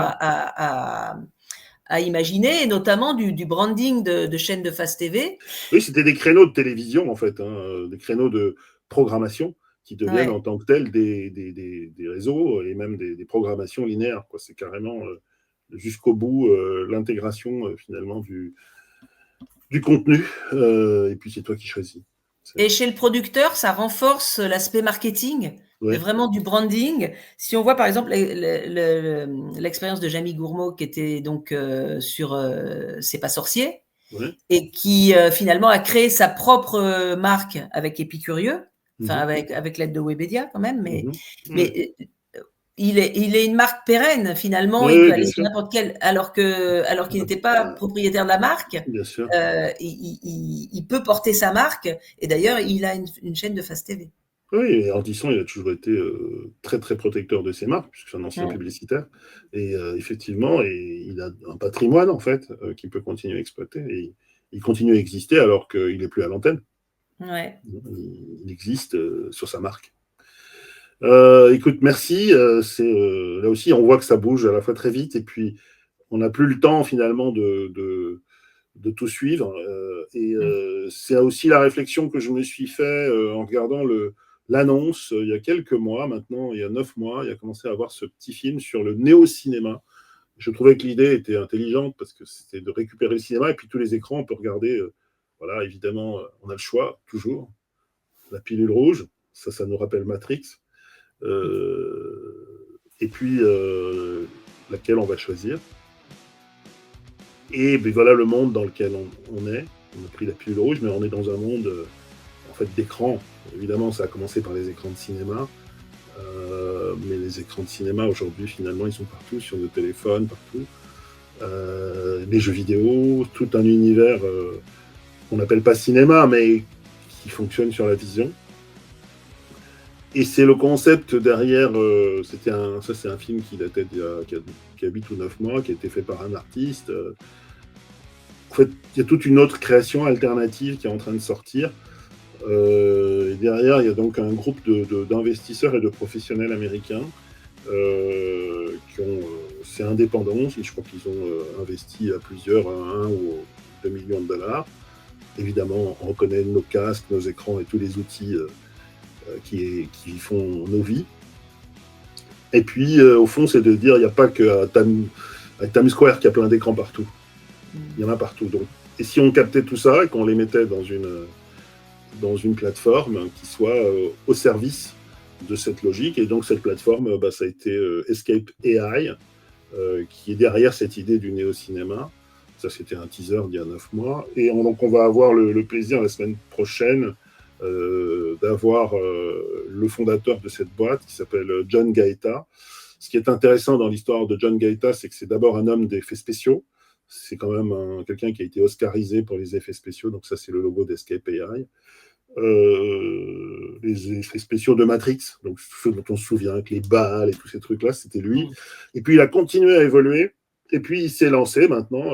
à imaginer, et notamment du branding de chaînes de Fast TV. Oui, c'était des créneaux de télévision, en fait, hein, des créneaux de programmation qui deviennent en tant que tels des réseaux et même des programmations linéaires, quoi. C'est carrément jusqu'au bout l'intégration finalement du contenu, et puis c'est toi qui choisis. Et chez le producteur, ça renforce l'aspect marketing, vraiment du branding. Si on voit par exemple l'expérience de Jamie Gourmaud qui était donc sur C'est pas sorcier, et qui finalement a créé sa propre marque avec Épicurieux, enfin avec l'aide de Webedia quand même, mais il est une marque pérenne finalement, il peut aller sur n'importe quel, alors qu'il n'était pas propriétaire de la marque, il peut porter sa marque, et d'ailleurs il a une chaîne de Fast TV. Oui, Ardisson, il a toujours été très très protecteur de ses marques, puisque c'est un ancien publicitaire, et effectivement, il a un patrimoine en fait qu'il peut continuer à exploiter, et il continue à exister alors qu'il n'est plus à l'antenne. Il existe sur sa marque. Écoute, merci. Là aussi, on voit que ça bouge à la fois très vite, et puis on n'a plus le temps finalement de tout suivre. C'est aussi la réflexion que je me suis fait en regardant l'annonce il y a quelques mois maintenant, il y a 9 mois, il a commencé à avoir ce petit film sur le néo-cinéma. Je trouvais que l'idée était intelligente parce que c'était de récupérer le cinéma, et puis tous les écrans, on peut regarder. Voilà, évidemment, on a le choix, toujours. La pilule rouge, ça nous rappelle Matrix. Et puis laquelle on va choisir. Et ben voilà le monde dans lequel on est. On a pris la pilule rouge, mais on est dans un monde en fait d'écran. Évidemment, ça a commencé par les écrans de cinéma, mais les écrans de cinéma aujourd'hui, finalement, ils sont partout, sur nos téléphones, partout. Les jeux vidéo, tout un univers qu'on n'appelle pas cinéma, mais qui fonctionne sur la vision. Et c'est le concept derrière, c'est un film qui datait qui a 8 ou 9 mois, qui a été fait par un artiste. En fait, il y a toute une autre création alternative qui est en train de sortir. Et derrière, il y a donc un groupe d'investisseurs et de professionnels américains c'est indépendant. Je crois qu'ils ont investi à plusieurs, 1 ou 2 millions de dollars. Évidemment, on reconnaît nos casques, nos écrans et tous les outils qui font nos vies. Et puis, au fond, c'est de dire, il n'y a pas qu'à Times Square qu'il y a plein d'écrans partout. Il y en a partout. Donc, et si on captait tout ça et qu'on les mettait dans une plateforme qui soit au service de cette logique, et donc cette plateforme, ça a été Escape AI, qui est derrière cette idée du néo-cinéma. Ça, c'était un teaser d'il y a 9 mois. Et donc, on va avoir le plaisir la semaine prochaine d'avoir le fondateur de cette boîte qui s'appelle John Gaeta. Ce qui est intéressant dans l'histoire de John Gaeta, c'est que c'est d'abord un homme d'effets spéciaux. C'est quand même quelqu'un qui a été oscarisé pour les effets spéciaux, donc ça c'est le logo d'Escape AI. les effets spéciaux de Matrix, donc ceux dont on se souvient, avec les balles et tous ces trucs-là, c'était lui. Et puis il a continué à évoluer, et puis il s'est lancé maintenant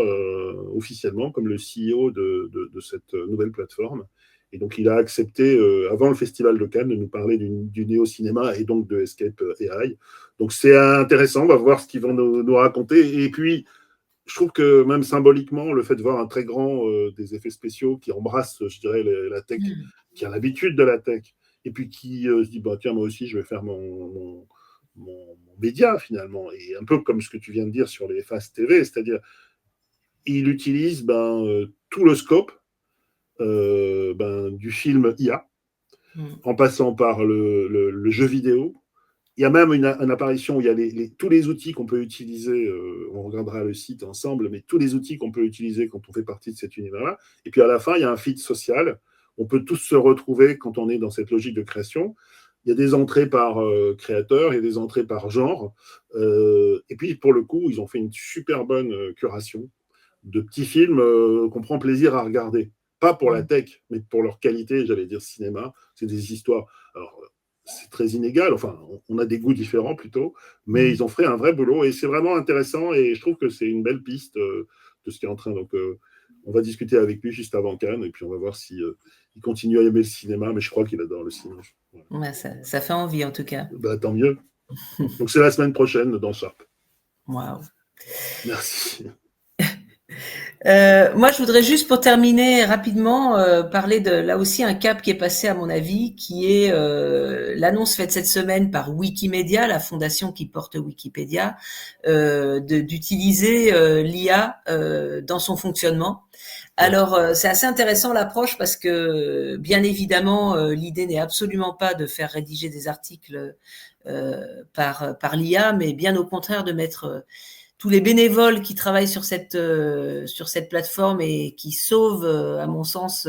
officiellement comme le CEO de cette nouvelle plateforme. Et donc il a accepté, avant le Festival de Cannes, de nous parler du néo-cinéma et donc de Escape AI. Donc c'est intéressant, on va voir ce qu'ils vont nous raconter. Et puis, je trouve que même symboliquement, le fait de voir un très grand des effets spéciaux qui embrasse, je dirais, la tech, qui a l'habitude de la tech, et puis qui se dit, bah, tiens, moi aussi, je vais faire mon média, finalement. Et un peu comme ce que tu viens de dire sur les Fast TV, c'est-à-dire, il utilise tout le scope du film IA, en passant par le jeu vidéo. Il y a même une apparition où il y a tous les outils qu'on peut utiliser, on regardera le site ensemble, mais tous les outils qu'on peut utiliser quand on fait partie de cet univers-là. Et puis à la fin, il y a un feed social. On peut tous se retrouver quand on est dans cette logique de création. Il y a des entrées par créateur, il y a des entrées par genre. Et puis pour le coup, ils ont fait une super bonne curation de petits films qu'on prend plaisir à regarder. Pas pour la tech, mais pour leur qualité, j'allais dire cinéma. C'est des histoires... Alors, c'est très inégal, enfin, on a des goûts différents plutôt, mais ils ont fait un vrai boulot et c'est vraiment intéressant et je trouve que c'est une belle piste de ce qui est en train. Donc, on va discuter avec lui juste avant Cannes et puis on va voir si il continue à aimer le cinéma, mais je crois qu'il adore le cinéma. Voilà. Ça fait envie en tout cas. Bah, tant mieux. Donc, c'est la semaine prochaine dans Sharp. Waouh. Merci. Moi, je voudrais juste pour terminer rapidement parler de là aussi un cap qui est passé à mon avis, qui est l'annonce faite cette semaine par Wikimedia, la fondation qui porte Wikipédia, d'utiliser l'IA dans son fonctionnement. Alors, c'est assez intéressant l'approche parce que, bien évidemment, l'idée n'est absolument pas de faire rédiger des articles par l'IA, mais bien au contraire de mettre tous les bénévoles qui travaillent sur cette plateforme et qui sauvent, à mon sens,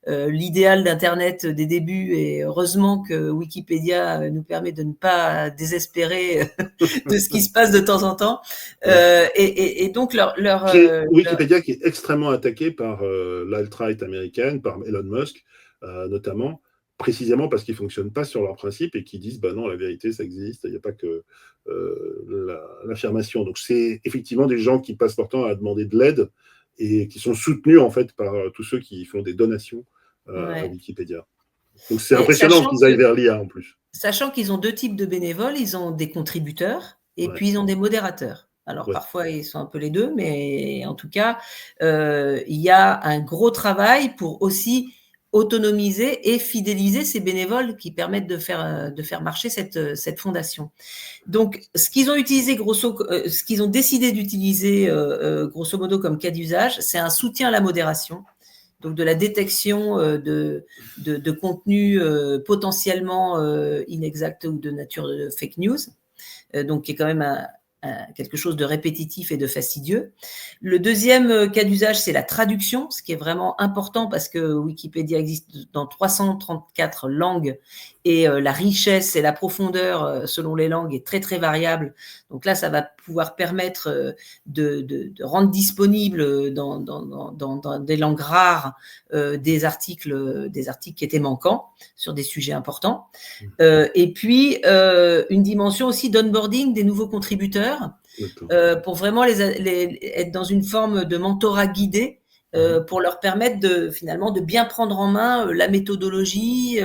l'idéal d'Internet des débuts. Et heureusement que Wikipédia nous permet de ne pas désespérer de ce qui se passe de temps en temps. Et donc, Wikipédia qui est extrêmement attaqué par l'alt-right américaine, par Elon Musk notamment, précisément parce qu'ils ne fonctionnent pas sur leurs principes et qui disent bah non, la vérité, ça existe, il n'y a pas que l'affirmation. Donc, c'est effectivement des gens qui passent leur temps à demander de l'aide et qui sont soutenus en fait par tous ceux qui font des donations à Wikipédia. Donc, c'est impressionnant qu'ils aillent vers l'IA en plus. Sachant qu'ils ont deux types de bénévoles, ils ont des contributeurs et puis ils ont des modérateurs. Alors, parfois, ils sont un peu les deux, mais en tout cas, il y a un gros travail pour aussi autonomiser et fidéliser ces bénévoles qui permettent de faire marcher cette fondation. Donc, ce qu'ils ont utilisé ce qu'ils ont décidé d'utiliser grosso modo comme cas d'usage, c'est un soutien à la modération, donc de la détection de contenus potentiellement inexacts ou de nature de fake news, donc qui est quand même quelque chose de répétitif et de fastidieux. Le deuxième cas d'usage, c'est la traduction, ce qui est vraiment important parce que Wikipédia existe dans 334 langues et la richesse et la profondeur selon les langues est très très variable. Donc là, ça va pouvoir permettre de rendre disponible dans des langues rares des articles qui étaient manquants sur des sujets importants. Et puis, une dimension aussi d'onboarding des nouveaux contributeurs pour vraiment être dans une forme de mentorat guidé pour leur permettre finalement de bien prendre en main la méthodologie.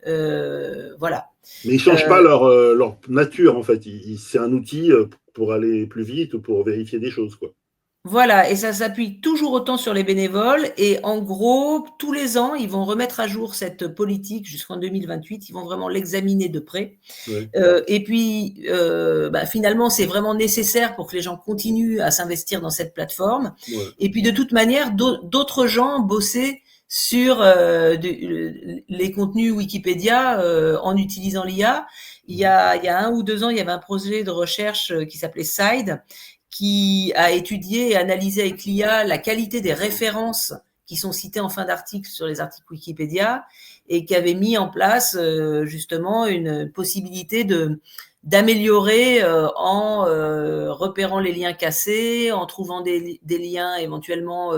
Voilà. Mais ils ne changent pas leur nature, en fait. C'est un outil pour aller plus vite ou pour vérifier des choses, quoi. Voilà, et ça s'appuie toujours autant sur les bénévoles. Et en gros, tous les ans, ils vont remettre à jour cette politique jusqu'en 2028. Ils vont vraiment l'examiner de près. Et puis, finalement, c'est vraiment nécessaire pour que les gens continuent à s'investir dans cette plateforme. Et puis, de toute manière, d'autres gens bossaient sur les contenus Wikipédia en utilisant l'IA. Il y a 1 ou 2 ans, il y avait un projet de recherche qui s'appelait SIDE, qui a étudié et analysé avec l'IA la qualité des références qui sont citées en fin d'article sur les articles Wikipédia et qui avait mis en place justement une possibilité d'améliorer en repérant les liens cassés, en trouvant des liens éventuellement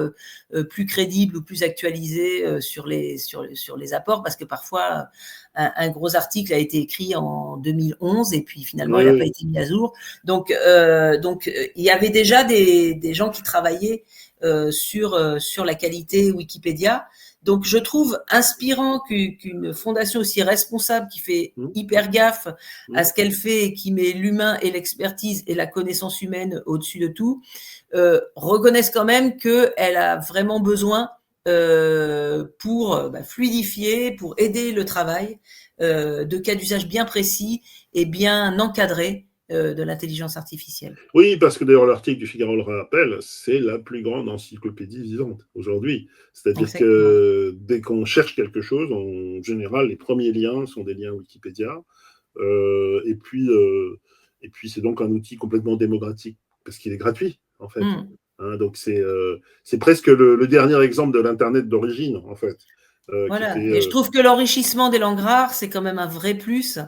plus crédibles ou plus actualisés sur les apports, parce que parfois un gros article a été écrit en 2011 et puis finalement il n'a pas été mis à jour. Donc il y avait déjà des gens qui travaillaient sur la qualité Wikipédia. Donc, je trouve inspirant qu'une fondation aussi responsable, qui fait hyper gaffe à ce qu'elle fait et qui met l'humain et l'expertise et la connaissance humaine au-dessus de tout, reconnaisse quand même qu'elle a vraiment besoin pour fluidifier, pour aider le travail de cas d'usage bien précis et bien encadrés de l'intelligence artificielle. Oui, parce que d'ailleurs l'article du Figaro le rappelle, c'est la plus grande encyclopédie vivante aujourd'hui. C'est-à-dire que dès qu'on cherche quelque chose, en général, les premiers liens sont des liens Wikipédia. Et puis c'est donc un outil complètement démocratique parce qu'il est gratuit, en fait. Donc c'est presque le dernier exemple de l'Internet d'origine, en fait. Voilà. Et je trouve que l'enrichissement des langues rares, c'est quand même un vrai plus.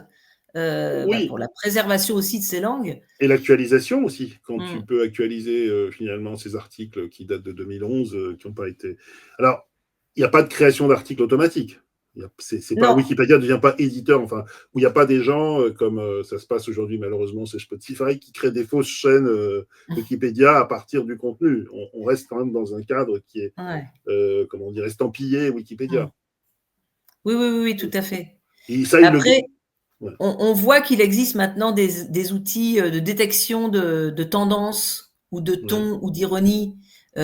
Pour la préservation aussi de ces langues. Et l'actualisation aussi, quand tu peux actualiser finalement ces articles qui datent de 2011, qui n'ont pas été... Alors, il n'y a pas de création d'articles automatique. C'est pas, Wikipédia ne devient pas éditeur, enfin, où il n'y a pas des gens, comme ça se passe aujourd'hui malheureusement, c'est Spotify, qui créent des fausses chaînes Wikipédia à partir du contenu. On reste quand même dans un cadre qui est, comment dire, estampillé Wikipédia. Oui, tout à fait. Et ça, après, on voit qu'il existe maintenant des outils de détection de tendances ou de ton ou d'ironie,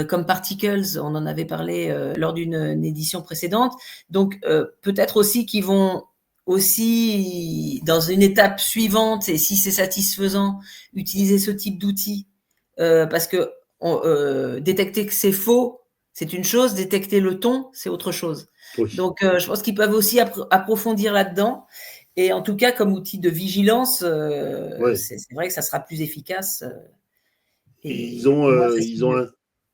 comme Particles, on en avait parlé lors d'une édition précédente. Donc, peut-être aussi qu'ils vont aussi, dans une étape suivante, et si c'est satisfaisant, utiliser ce type d'outils, parce que détecter que c'est faux, c'est une chose, détecter le ton, c'est autre chose. Donc, je pense qu'ils peuvent aussi approfondir là-dedans. Et en tout cas, comme outil de vigilance, c'est vrai que ça sera plus efficace. Ils ont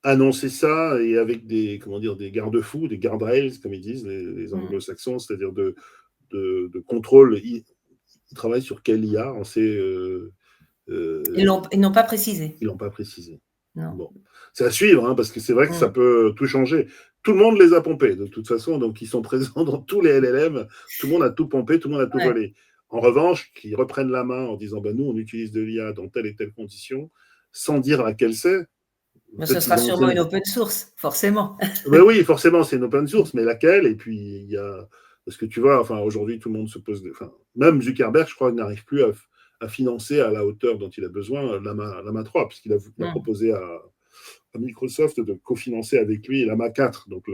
annoncé ça, et avec des garde-fous, des guardrails, comme ils disent les anglo-saxons, c'est-à-dire de contrôle. Ils travaillent sur quelle IA, on sait. Ils n'ont pas précisé. Ils n'ont pas précisé. Non. Bon. C'est à suivre, parce que c'est vrai que ça peut tout changer. Tout le monde les a pompés, de toute façon, donc ils sont présents dans tous les LLM. Tout le monde a tout pompé, tout le monde a tout volé. En revanche, qu'ils reprennent la main en disant nous, on utilise de l'IA dans telle et telle condition, sans dire laquelle c'est. Ce sera sûrement une open source, forcément. Oui, forcément, c'est une open source, mais laquelle? Et puis, il y a. Parce que tu vois, aujourd'hui, tout le monde se pose. Même Zuckerberg, je crois, n'arrive plus à financer à la hauteur dont il a besoin Llama 3, puisqu'il a proposé à Microsoft de cofinancer avec lui Llama 4, donc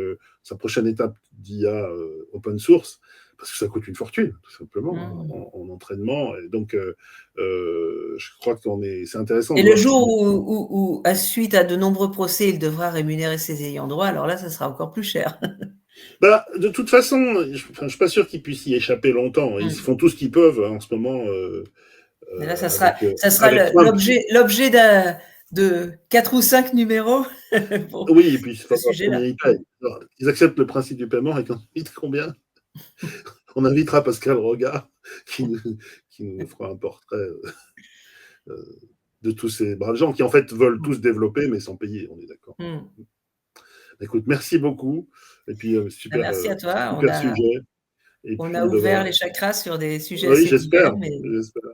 sa prochaine étape d'IA open source, parce que ça coûte une fortune, tout simplement, en entraînement. Et donc, je crois que c'est intéressant. Et le jour où, à suite à de nombreux procès, il devra rémunérer ses ayants droit, alors là, ça sera encore plus cher. De toute façon, je ne suis pas sûr qu'ils puissent y échapper longtemps. Ils font tout ce qu'ils peuvent en ce moment. Et là, ça sera l'objet de 4 ou 5 numéros. Oui, et puis ils acceptent le principe du paiement, et quand on invite combien, on invitera Pascal Rogard qui nous fera un portrait de tous ces braves gens qui en fait veulent tous développer mais sans payer, on est d'accord. Écoute, merci beaucoup, et puis super, merci à toi. super sujet. Et on a ouvert les chakras sur des sujets assez j'espère. J'espère.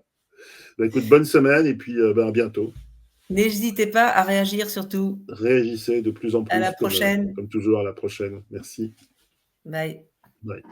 Écoute, bonne semaine, et puis à bientôt. N'hésitez pas à réagir surtout. Réagissez de plus en plus. À la prochaine. Comme toujours, à la prochaine. Merci. Bye. Bye.